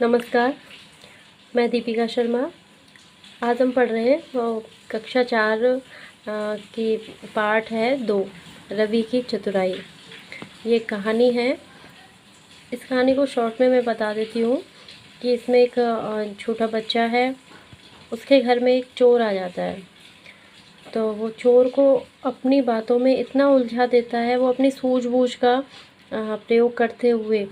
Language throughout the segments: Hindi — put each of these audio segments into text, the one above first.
नमस्कार, मैं दीपिका शर्मा। आज हम पढ़ रहे हैं कक्षा 4 की पाठ है 2, रवि की चतुराई। ये कहानी है। इस कहानी को शॉर्ट में मैं बता देती हूँ कि इसमें एक छोटा बच्चा है, उसके घर में एक चोर आ जाता है। तो वो चोर को अपनी बातों में इतना उलझा देता है, वो अपनी सूझबूझ का प्रयोग करते हुए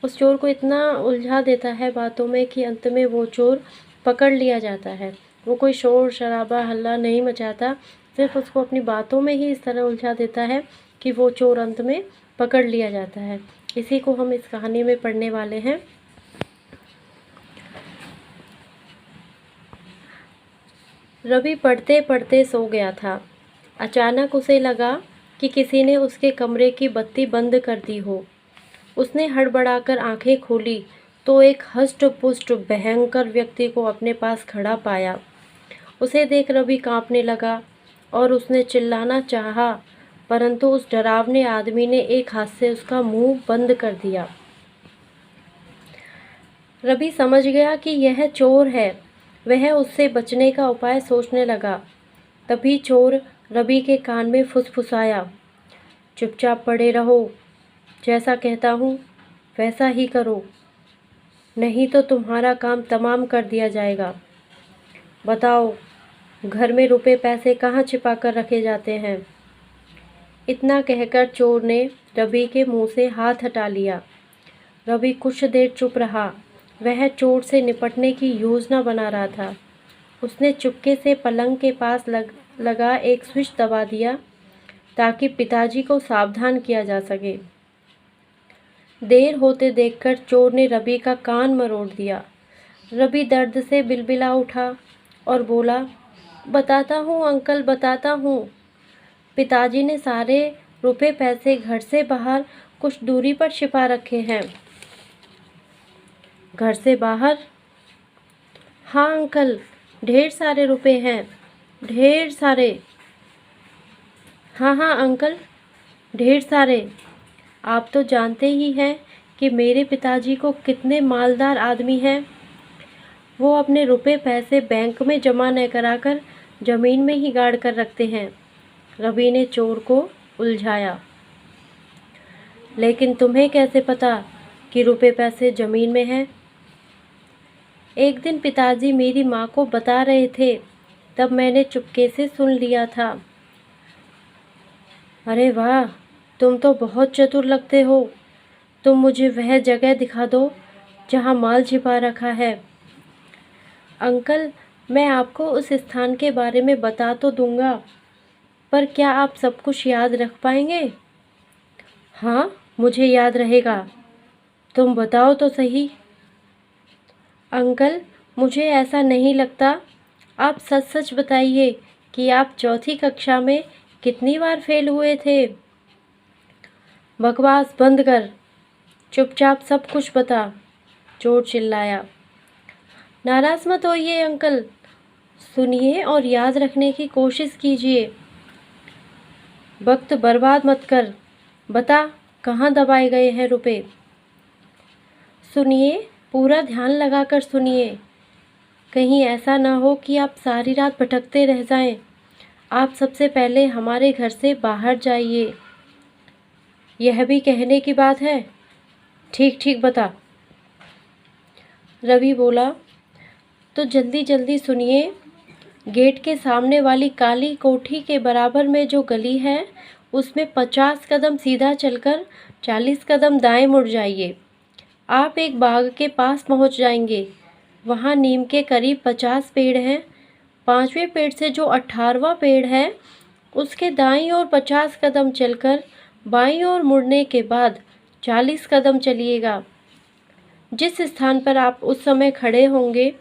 उस चोर को इतना उलझा देता है बातों में कि अंत में वो चोर पकड़ लिया जाता है। वो कोई शोर शराबा हल्ला नहीं मचाता, सिर्फ उसको अपनी बातों में ही इस तरह उलझा देता है कि वो चोर अंत में पकड़ लिया जाता है। इसी को हम इस कहानी में पढ़ने वाले हैं। रवि पढ़ते पढ़ते सो गया था। अचानक उसे लगा कि किसी ने उसके कमरे की बत्ती बंद कर दी हो। उसने हड़बड़ाकर आंखें खोली तो एक हष्ट-पुष्ट भयंकर व्यक्ति को अपने पास खड़ा पाया। उसे देख रवि कांपने लगा और उसने चिल्लाना चाहा, परंतु उस डरावने आदमी ने एक हाथ से उसका मुंह बंद कर दिया। रवि समझ गया कि यह चोर है। वह उससे बचने का उपाय सोचने लगा। तभी चोर रवि के कान में फुसफुसाया, चुपचाप पड़े रहो, जैसा कहता हूँ वैसा ही करो, नहीं तो तुम्हारा काम तमाम कर दिया जाएगा। बताओ, घर में रुपए पैसे कहाँ छिपा कर रखे जाते हैं? इतना कहकर चोर ने रवि के मुंह से हाथ हटा लिया। रवि कुछ देर चुप रहा। वह चोर से निपटने की योजना बना रहा था। उसने चुपके से पलंग के पास लगा एक स्विच दबा दिया ताकि पिताजी को सावधान किया जा सके। देर होते देखकर चोर ने रवि का कान मरोड़ दिया। रवि दर्द से बिलबिला उठा और बोला, बताता हूँ अंकल, बताता हूँ। पिताजी ने सारे रुपए पैसे घर से बाहर कुछ दूरी पर छिपा रखे हैं। घर से बाहर? हाँ अंकल, ढेर सारे रुपए हैं, ढेर सारे। हाँ हाँ अंकल, ढेर सारे। आप तो जानते ही हैं कि मेरे पिताजी को कितने मालदार आदमी हैं। वो अपने रुपए पैसे बैंक में जमा न कराकर ज़मीन में ही गाड़ कर रखते हैं। रवि ने चोर को उलझाया। लेकिन तुम्हें कैसे पता कि रुपए पैसे ज़मीन में हैं? एक दिन पिताजी मेरी माँ को बता रहे थे, तब मैंने चुपके से सुन लिया था। अरे वाह, तुम तो बहुत चतुर लगते हो। तुम मुझे वह जगह दिखा दो जहाँ माल छिपा रखा है। अंकल, मैं आपको उस स्थान के बारे में बता तो दूंगा, पर क्या आप सब कुछ याद रख पाएंगे? हाँ, मुझे याद रहेगा। तुम बताओ तो सही। अंकल, मुझे ऐसा नहीं लगता। आप सच सच बताइए कि आप चौथी कक्षा में कितनी बार फेल हुए थे? बकवास बंद कर, चुपचाप सब कुछ बता, चोर चिल्लाया। नाराज मत होइए अंकल, सुनिए और याद रखने की कोशिश कीजिए। वक्त बर्बाद मत कर, बता कहाँ दबाए गए हैं रुपए? सुनिए, पूरा ध्यान लगाकर सुनिए। कहीं ऐसा ना हो कि आप सारी रात भटकते रह जाएं। आप सबसे पहले हमारे घर से बाहर जाइए। यह भी कहने की बात है? ठीक ठीक बता। रवि बोला, तो जल्दी जल्दी सुनिए। गेट के सामने वाली काली कोठी के बराबर में जो गली है, उसमें 50 कदम सीधा चलकर 40 कदम दाएं मुड़ जाइए। आप एक बाग के पास पहुंच जाएंगे। वहां नीम के करीब 50 पेड़ हैं। 5वें पेड़ से जो 18वां पेड़ है, उसके दाईं ओर 50 कदम चलकर बाईं ओर मुड़ने के बाद 40 कदम चलिएगा। जिस स्थान पर आप उस समय खड़े होंगे,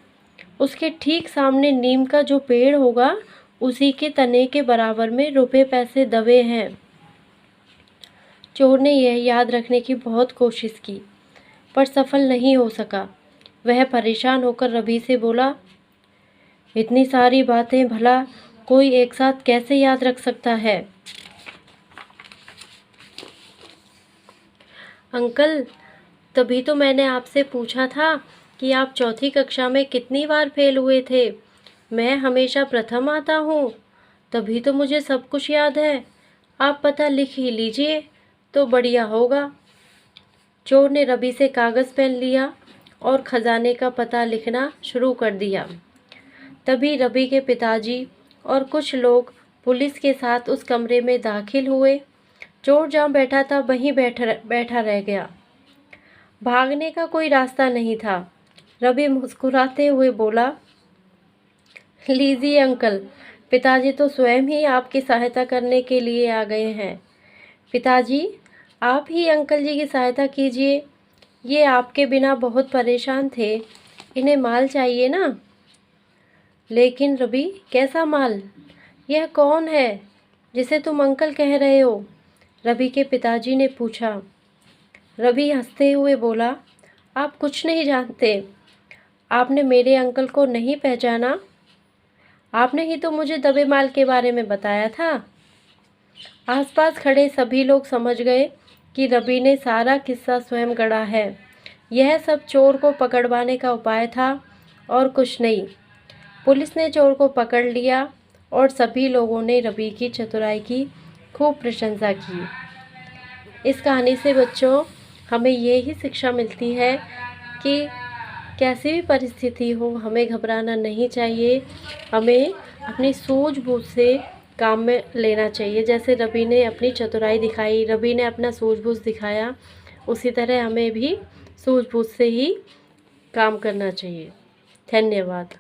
उसके ठीक सामने नीम का जो पेड़ होगा, उसी के तने के बराबर में रुपए पैसे दबे हैं। चोर ने यह याद रखने की बहुत कोशिश की, पर सफल नहीं हो सका। वह परेशान होकर रवि से बोला, इतनी सारी बातें भला कोई एक साथ कैसे याद रख सकता है? अंकल, तभी तो मैंने आपसे पूछा था कि आप चौथी कक्षा में कितनी बार फेल हुए थे। मैं हमेशा प्रथम आता हूँ, तभी तो मुझे सब कुछ याद है। आप पता लिख ही लीजिए तो बढ़िया होगा। चोर ने रवि से कागज़ पेन लिया और खजाने का पता लिखना शुरू कर दिया। तभी रवि के पिताजी और कुछ लोग पुलिस के साथ उस कमरे में दाखिल हुए। चोर जहाँ बैठा था वहीं बैठा रह गया। भागने का कोई रास्ता नहीं था। रवि मुस्कुराते हुए बोला, लीजिए अंकल, पिताजी तो स्वयं ही आपकी सहायता करने के लिए आ गए हैं। पिताजी, आप ही अंकल जी की सहायता कीजिए। ये आपके बिना बहुत परेशान थे, इन्हें माल चाहिए ना। लेकिन रवि, कैसा माल? यह कौन है जिसे तुम अंकल कह रहे हो? रवि के पिताजी ने पूछा। रवि हंसते हुए बोला, आप कुछ नहीं जानते। आपने मेरे अंकल को नहीं पहचाना? आपने ही तो मुझे दबे माल के बारे में बताया था। आसपास खड़े सभी लोग समझ गए कि रवि ने सारा किस्सा स्वयं गढ़ा है। यह सब चोर को पकड़वाने का उपाय था और कुछ नहीं। पुलिस ने चोर को पकड़ लिया और सभी लोगों ने रवि की चतुराई की खूब प्रशंसा की। इस कहानी से बच्चों हमें ये ही शिक्षा मिलती है कि कैसी भी परिस्थिति हो हमें घबराना नहीं चाहिए। हमें अपनी सूझबूझ से काम में लेना चाहिए। जैसे रवि ने अपनी चतुराई दिखाई, रवि ने अपना सूझबूझ दिखाया, उसी तरह हमें भी सूझबूझ से ही काम करना चाहिए। धन्यवाद।